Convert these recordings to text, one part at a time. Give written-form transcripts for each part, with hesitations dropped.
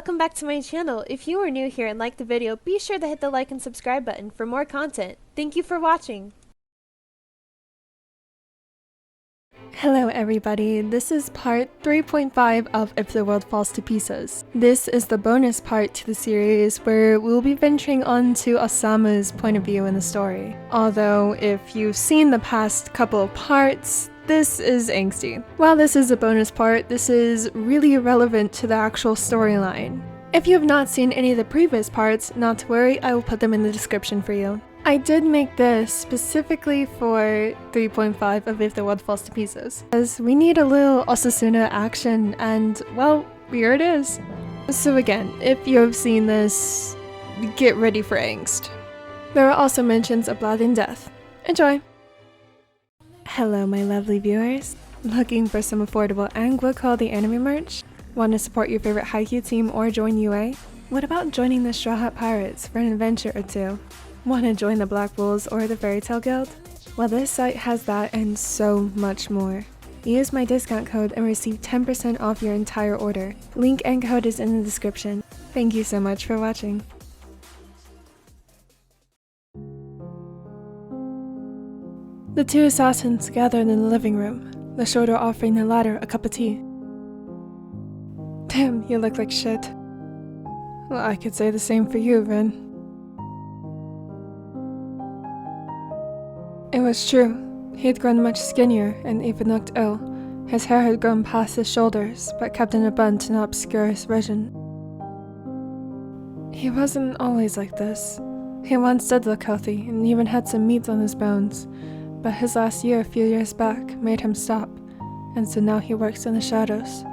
welcome back to my channel. If you are new here and like the video, be sure to hit the like and subscribe button for more content. Thank you for watching. Hello everybody, this is part 3.5 of If the World Falls to Pieces. This is the bonus part to the series where we'll be venturing on to OsaSuna's point of view in the story. Although if you've seen the past couple of parts, this is angsty. While this is a bonus part, this is really relevant to the actual storyline. If you have not seen any of the previous parts, not to worry, I will put them in the description for you. I did make this specifically for 3.5 of If the World Falls to Pieces, as we need a little OsaSuna action, and well, here it is. So again, if you have seen this, get ready for angst. There are also mentions of blood and death. Enjoy! Hello my lovely viewers. Looking for some affordable and good quality anime merch? Want to support your favorite Haikyuu team or join UA? What about joining the Straw Hat Pirates for an adventure or two? Want to join the Black Wolves or the Fairy Tale Guild? Well, this site has that and so much more. Use my discount code and receive 10% off your entire order. Link and code is in the description. Thank you so much for watching. The two assassins gathered in the living room, the shorter offering the latter a cup of tea. Damn, you look like shit. Well, I could say the same for you, Rin. It was true. He had grown much skinnier and even looked ill. His hair had grown past his shoulders, but kept in a bun to not obscure his vision. He wasn't always like this. He once did look healthy and even had some meat on his bones, but his last year a few years back made him stop, and so now he works in the shadows.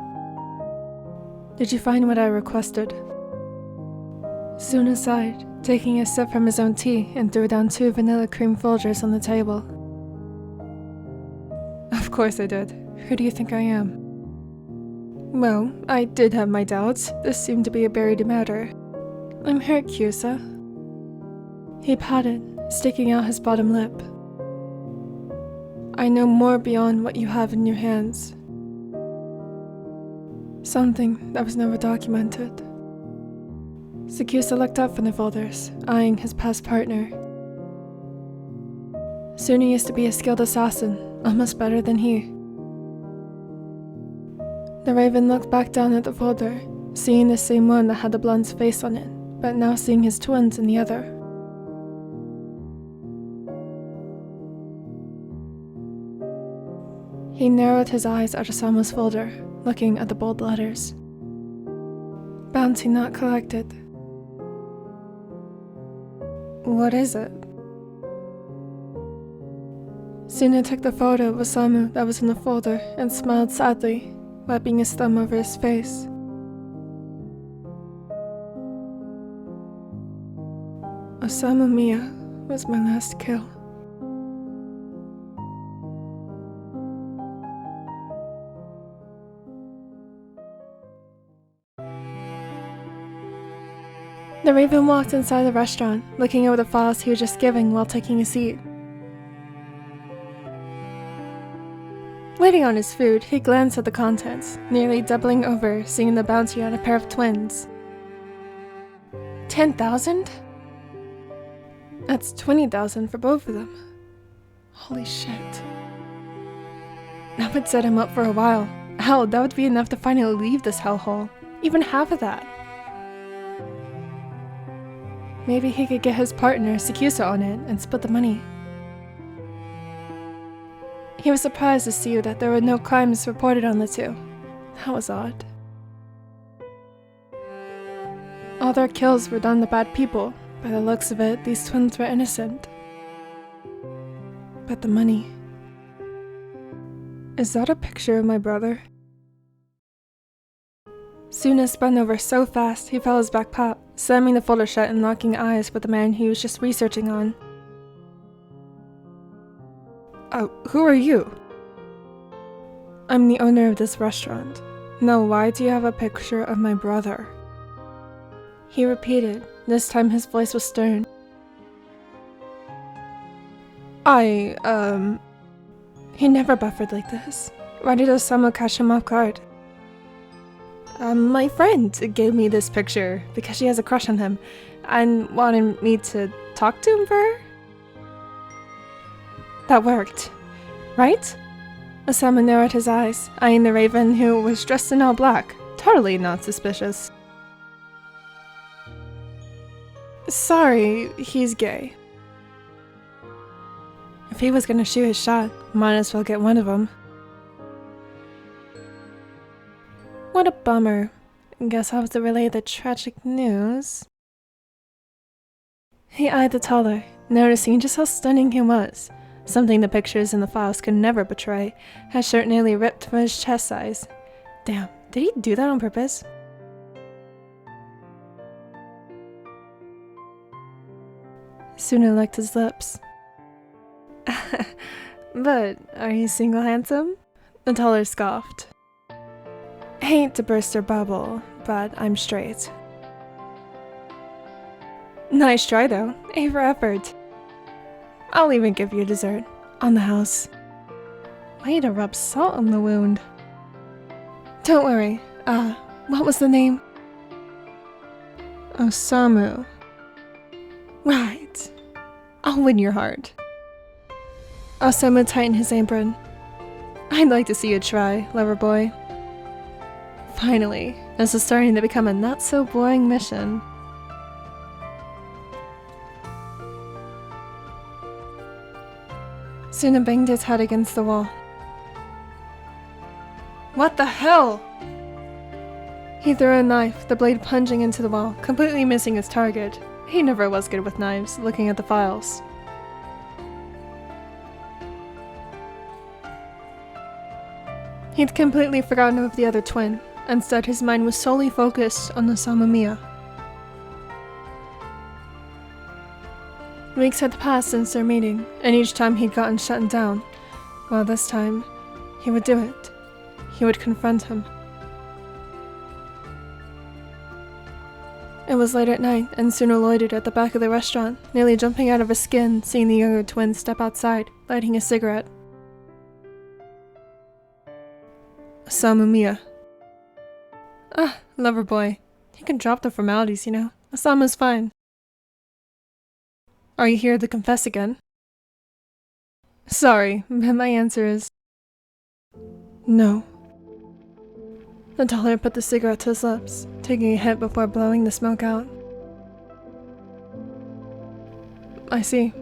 Did you find what I requested? Suna sighed, taking a sip from his own tea and threw down 2 vanilla cream Folgers on the table. Of course I did. Who do you think I am? Well, I did have my doubts. This seemed to be a buried matter. I'm hurt, Kyusa. He pouted, sticking out his bottom lip. I know more beyond what you have in your hands. Something that was never documented. Kyusa looked up from the folders, eyeing his past partner. Suna used to be a skilled assassin, almost better than he. The raven looked back down at the folder, seeing the same one that had the blonde's face on it, but now seeing his twins in the other. He narrowed his eyes at OsaSuna's folder, looking at the bold letters. Bounty not collected. What is it? Suna took the photo of Osamu that was in the folder and smiled sadly, wiping his thumb over his face. Osamu Miya was my last kill. The raven walked inside the restaurant, looking over the files he was just giving while taking a seat. Waiting on his food, he glanced at the contents, nearly doubling over, seeing the bounty on a pair of twins. 10,000? That's 20,000 for both of them. Holy shit. That would set him up for a while. Hell, that would be enough to finally leave this hellhole. Even half of that. Maybe he could get his partner, Kyusa, on it and split the money. He was surprised to see that there were no crimes reported on the two. That was odd. All their kills were done to bad people. By the looks of it, these twins were innocent. But the money... Is that a picture of my brother? Suna spun over so fast he felt his back pop, slamming the folder shut and locking eyes with the man he was just researching on. Who are you? I'm the owner of this restaurant. No, why do you have a picture of my brother? He repeated, this time his voice was stern. He never buffered like this. Why did Osamu catch him off guard? My friend gave me this picture because she has a crush on him and wanted me to talk to him for her. That worked, right? Osama narrowed his eyes, eyeing the raven who was dressed in all black, totally not suspicious. Sorry, he's gay. If he was gonna shoot his shot, might as well get one of them. What a bummer. Guess I'll have to relay the tragic news. He eyed the taller, noticing just how stunning he was. Something the pictures in the files could never betray. His shirt nearly ripped from his chest size. Damn, did he do that on purpose? Suna licked his lips. But, are you single handsome? The taller scoffed. Hate to burst your bubble, but I'm straight. Nice try though, A for effort. I'll even give you dessert, on the house. Way to rub salt on the wound. Don't worry, what was the name? Osamu. Right. I'll win your heart. Osamu tightened his apron. I'd like to see you try, lover boy. Finally, this is starting to become a not-so-boring mission. Suna banged his head against the wall. What the hell? He threw a knife, the blade plunging into the wall, completely missing his target. He never was good with knives, looking at the files. He'd completely forgotten of the other twin. Instead, his mind was solely focused on Osamu Miya. Weeks had passed since their meeting, and each time he'd gotten shut down. Well, this time, he would do it. He would confront him. It was late at night, and Suna loitered at the back of the restaurant, nearly jumping out of his skin seeing the younger twin step outside, lighting a cigarette. Osamu Miya. Ah, lover boy. He can drop the formalities, you know. Osamu's fine. Are you here to confess again? Sorry, but my answer is... no. The taller put the cigarette to his lips, taking a hit before blowing the smoke out. I see.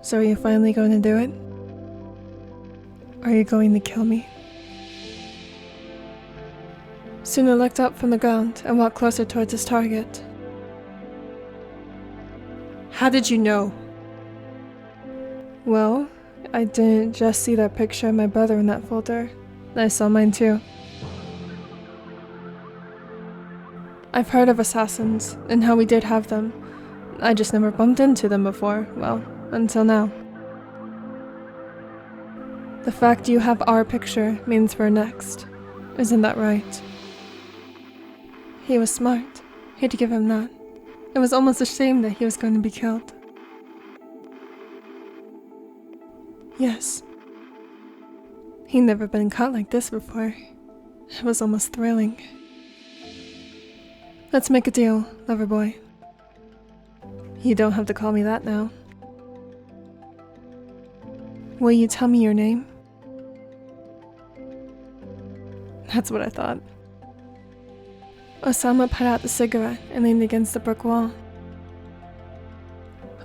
So are you finally going to do it? Are you going to kill me? Suna looked up from the ground and walked closer towards his target. How did you know? Well, I didn't just see that picture of my brother in that folder. I saw mine too. I've heard of assassins, and how we did have them. I just never bumped into them before, well, until now. The fact you have our picture means we're next. Isn't that right? He was smart. He'd give him that. It was almost a shame that he was going to be killed. Yes. He'd never been caught like this before. It was almost thrilling. Let's make a deal, lover boy. You don't have to call me that now. Will you tell me your name? That's what I thought. Osama put out the cigarette and leaned against the brick wall.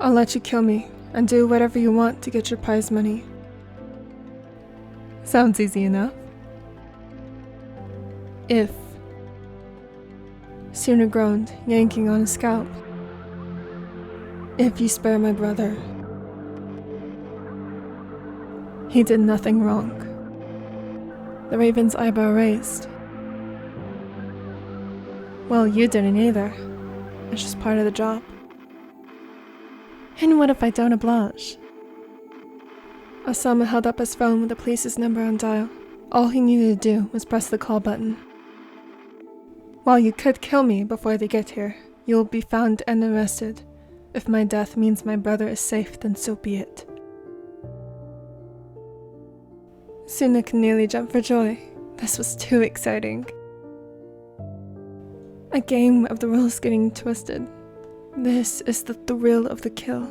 I'll let you kill me and do whatever you want to get your prize money. Sounds easy enough. If. Suna groaned, yanking on his scalp. If you spare my brother. He did nothing wrong. The raven's eyebrow raised. Well, you didn't either. It's just part of the job. And what if I don't oblige? Osama held up his phone with the police's number on dial. All he needed to do was press the call button. While you could kill me before they get here, you will be found and arrested. If my death means my brother is safe, then so be it. Suna could nearly jump for joy. This was too exciting. A game of the rules getting twisted. This is the thrill of the kill.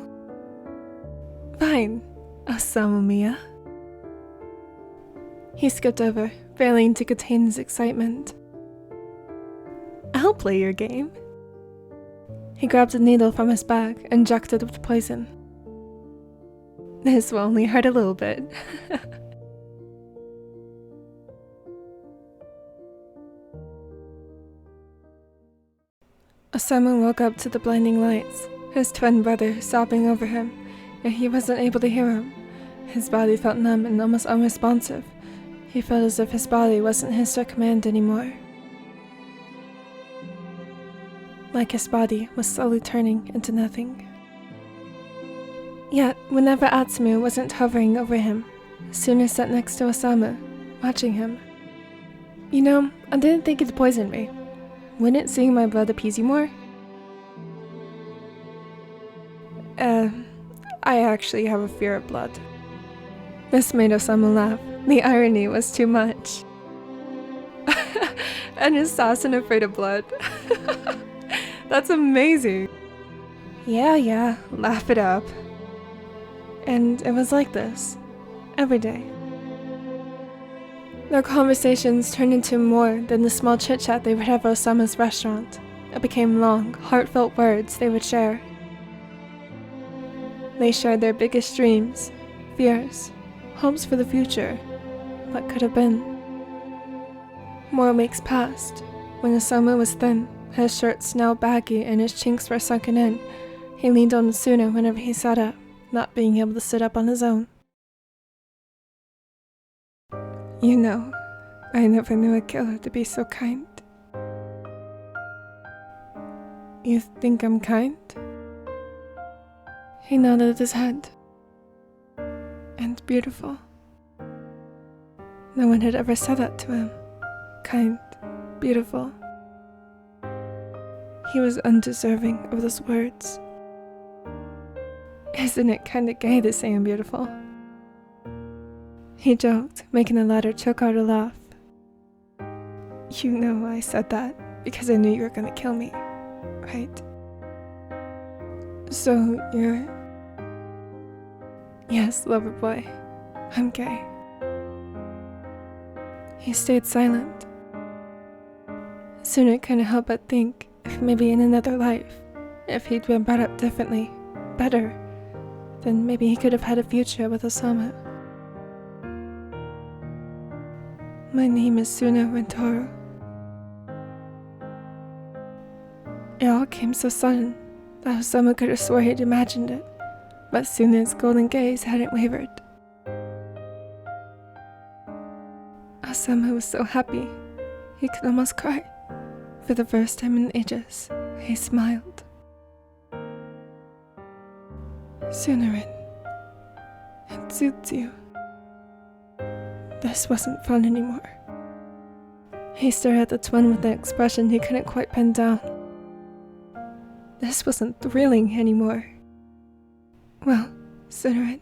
Fine, Osama Miya. He skipped over, failing to contain his excitement. I'll play your game. He grabbed a needle from his bag and injected it with poison. This will only hurt a little bit. Osama woke up to the blinding lights, his twin brother sobbing over him, yet he wasn't able to hear him. His body felt numb and almost unresponsive. He felt as if his body wasn't his to command anymore. Like his body was slowly turning into nothing. Yet, whenever Atsumu wasn't hovering over him, Suna sat next to Osama, watching him. You know, I didn't think it'd poison me. Wouldn't seeing my blood appease you more? I actually have a fear of blood. This made Osama laugh. The irony was too much. An assassin afraid of blood. That's amazing. Yeah, laugh it up. And it was like this, every day. Their conversations turned into more than the small chit-chat they would have at Osama's restaurant. It became long, heartfelt words they would share. They shared their biggest dreams, fears, hopes for the future, what could have been. More weeks passed. When Osama was thin, his shirts now baggy and his chinks were sunken in, he leaned on Suna whenever he sat up, not being able to sit up on his own. You know, I never knew a killer to be so kind. You think I'm kind? He nodded his head. And beautiful. No one had ever said that to him. Kind, beautiful. He was undeserving of those words. Isn't it kinda gay to say I'm beautiful? He joked, making the latter choke out a laugh. You know I said that because I knew you were gonna kill me, right? So you're... Yes, lover boy, I'm gay. He stayed silent. Suna couldn't help but think if maybe in another life, if he'd been brought up differently, better, then maybe he could have had a future with Osama. My name is Suna Rentaro. It all came so sudden that Osama could have swore he'd imagined it, but Suna's golden gaze hadn't wavered. Osama was so happy, he could almost cry. For the first time in ages, he smiled. Sunarin, it suits you. This wasn't fun anymore. He stared at the twin with an expression he couldn't quite pin down. This wasn't thrilling anymore. Well, Sunarin,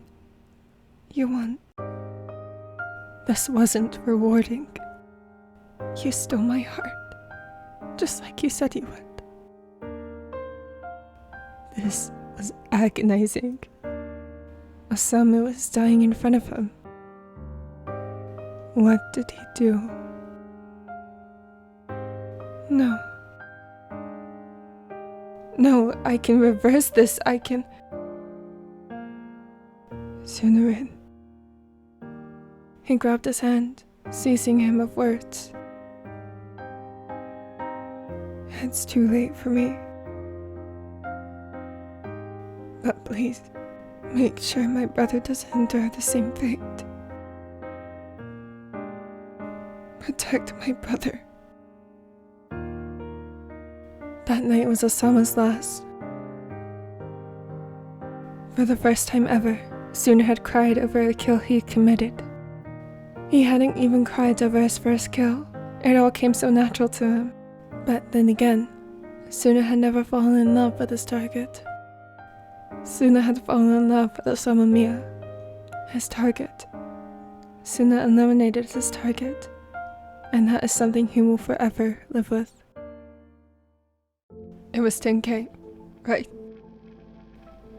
you won. This wasn't rewarding. You stole my heart, just like you said you would. This was agonizing. Osama was dying in front of him. What did he do? No, I can reverse this, I can... Sunarin. He grabbed his hand, seizing him of words. It's too late for me. But please, make sure my brother doesn't endure the same fate. Protect my brother. That night was Osama's last. For the first time ever, Suna had cried over a kill he committed. He hadn't even cried over his first kill. It all came so natural to him. But then again, Suna had never fallen in love with his target. Suna had fallen in love with Osama Miya, his target. Suna eliminated his target, and that is something he will forever live with. It was 10K, right?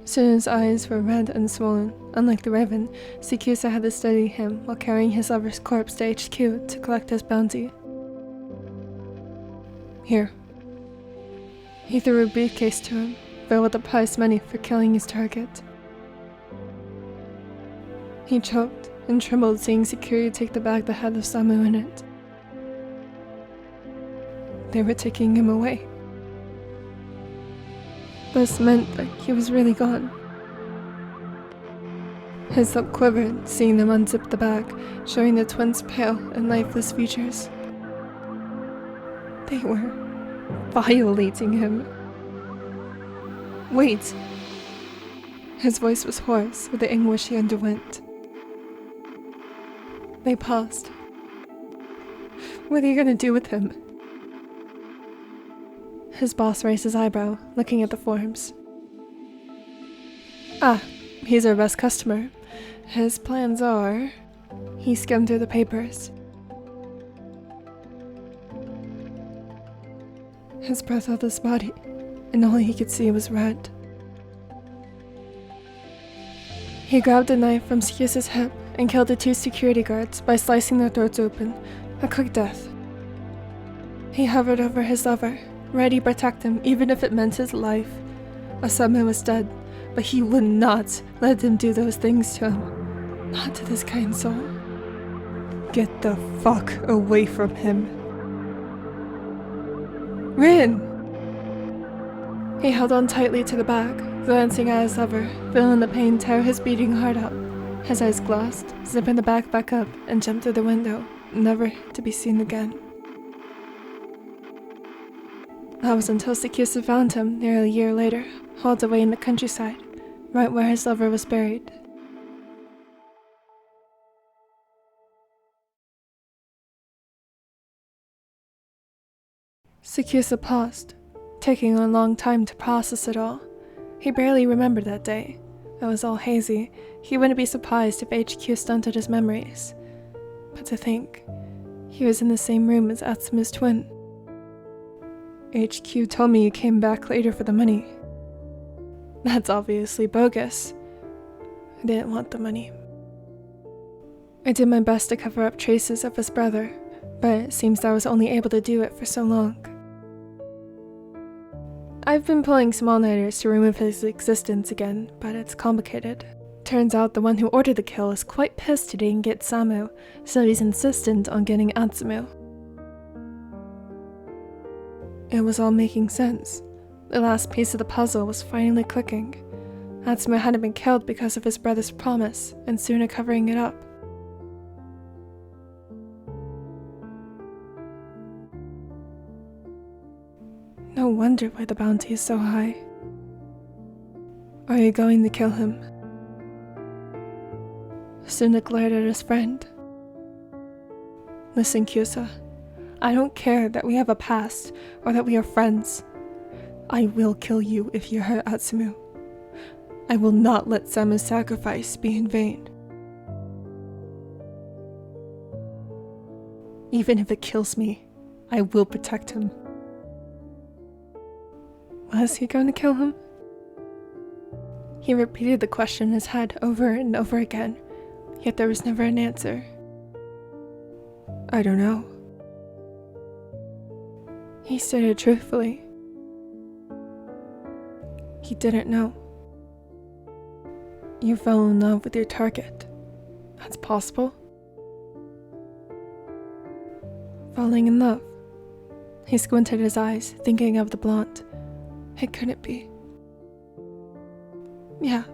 Suna's eyes were red and swollen. Unlike the Raven, Tsukasa had to study him while carrying his lover's corpse to HQ to collect his bounty. Here. He threw a briefcase to him, filled with the prize money for killing his target. He choked and trembled seeing security take the bag that had Osamu in it. They were taking him away. This meant that he was really gone. His lip quivered, seeing them unzip the bag, showing the twins' pale and lifeless features. They were violating him. Wait! His voice was hoarse with the anguish he underwent. They paused. What are you gonna do with him? His boss raised his eyebrow, looking at the forms. Ah, he's our best customer. His plans are... He skimmed through the papers. His breath filled his body, and all he could see was red. He grabbed a knife from Tsukasa's hip and killed the 2 security guards by slicing their throats open. A quick death. He hovered over his lover, ready to protect him even if it meant his life. Osamu was dead, but he would not let them do those things to him. Not to this kind soul. Get the fuck away from him. Rin! He held on tightly to the bag, glancing at his lover, feeling the pain tear his beating heart out. His eyes glassed, zipping the bag back up, and jumped through the window, never to be seen again. That was until Tsukasa found him nearly a year later, hauled away in the countryside, right where his lover was buried. Tsukasa paused, taking a long time to process it all. He barely remembered that day. It was all hazy. He wouldn't be surprised if HQ stunted his memories. But to think, he was in the same room as Atsuma's twin. HQ told me you came back later for the money. That's obviously bogus. I didn't want the money. I did my best to cover up traces of his brother, but it seems I was only able to do it for so long. I've been pulling small-nighters to remove his existence again, but it's complicated. Turns out the one who ordered the kill is quite pissed he didn't get Samu, so he's insistent on getting Atsumu. It was all making sense. The last piece of the puzzle was finally clicking. Atsumu hadn't been killed because of his brother's promise, and Suna covering it up. No wonder why the bounty is so high. Are you going to kill him? Suna glared at his friend. Listen, Kyusa. I don't care that we have a past or that we are friends. I will kill you if you hurt Atsumu. I will not let Samu's sacrifice be in vain. Even if it kills me, I will protect him. Was he going to kill him? He repeated the question in his head over and over again, yet there was never an answer. I don't know. He stated truthfully. He didn't know. You fell in love with your target. That's possible. Falling in love. He squinted his eyes, thinking of the blonde. It couldn't be. Yeah,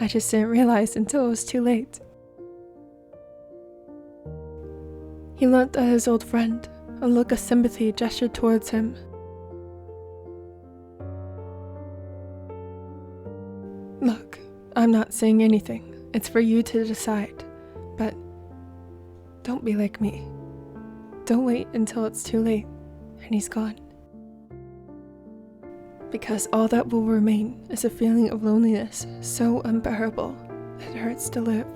I just didn't realize until it was too late. He looked at his old friend, a look of sympathy gestured towards him. Look, I'm not saying anything. It's for you to decide. But don't be like me. Don't wait until it's too late and he's gone. Because all that will remain is a feeling of loneliness so unbearable it hurts to live.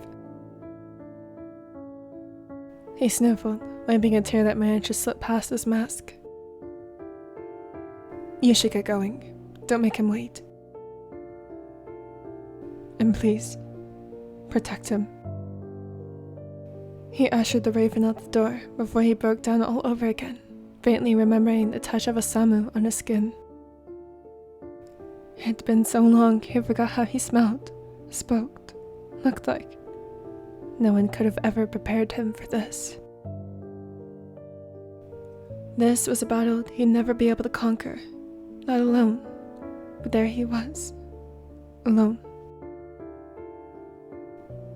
He sniffled, wiping a tear that managed to slip past his mask. You should get going. Don't make him wait. And please, protect him. He ushered the raven out the door before he broke down all over again, faintly remembering the touch of Osamu on his skin. It had been so long he forgot how he smelled, spoke, looked like. No one could have ever prepared him for this. This was a battle he'd never be able to conquer, not alone, but there he was, alone.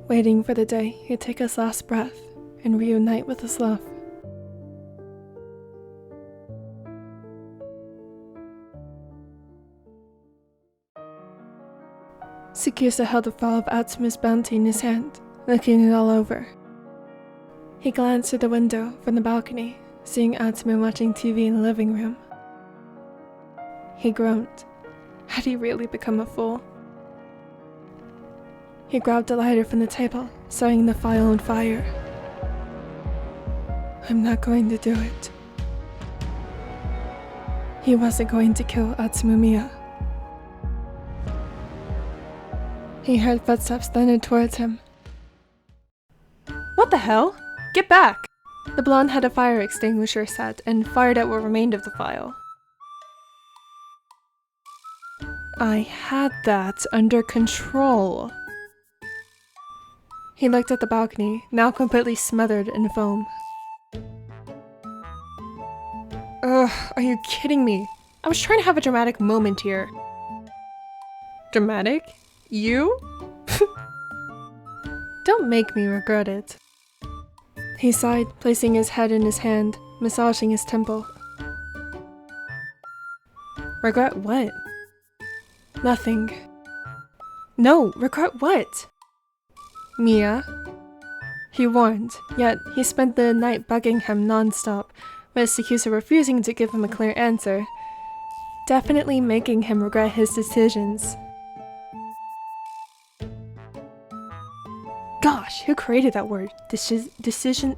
Waiting for the day he'd take his last breath and reunite with his love. Tsukasa held the file of Atsuma's bounty in his hand, looking it all over. He glanced through the window from the balcony, seeing Atsuma watching TV in the living room. He groaned. Had he really become a fool? He grabbed a lighter from the table, setting the file on fire. I'm not going to do it. He wasn't going to kill Atsuma Miya. He heard footsteps thundered towards him. What the hell? Get back! The blonde had a fire extinguisher set and fired at what remained of the file. I had that under control. He looked at the balcony, now completely smothered in foam. Ugh, are you kidding me? I was trying to have a dramatic moment here. Dramatic? You? Don't make me regret it. He sighed, placing his head in his hand, massaging his temple. Regret what? Nothing. No, regret what? Miya? He warned, yet he spent the night bugging him non-stop, with Tsukasa refusing to give him a clear answer, definitely making him regret his decisions. Gosh, who created that word? Decisions.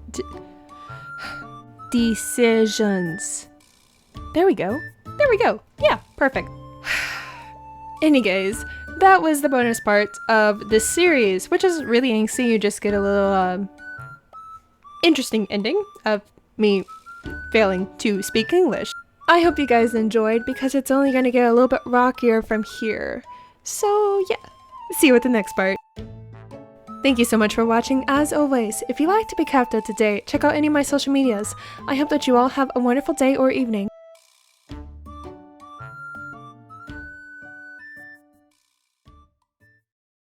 There we go. There we go. Yeah, perfect. Anyways, that was the bonus part of this series, which is really angsty. You just get a little interesting ending of me failing to speak English. I hope you guys enjoyed, because it's only going to get a little bit rockier from here. So yeah, see you with the next part. Thank you so much for watching. As always, if you like to be kept up to date, check out any of my social medias. I hope that you all have a wonderful day or evening.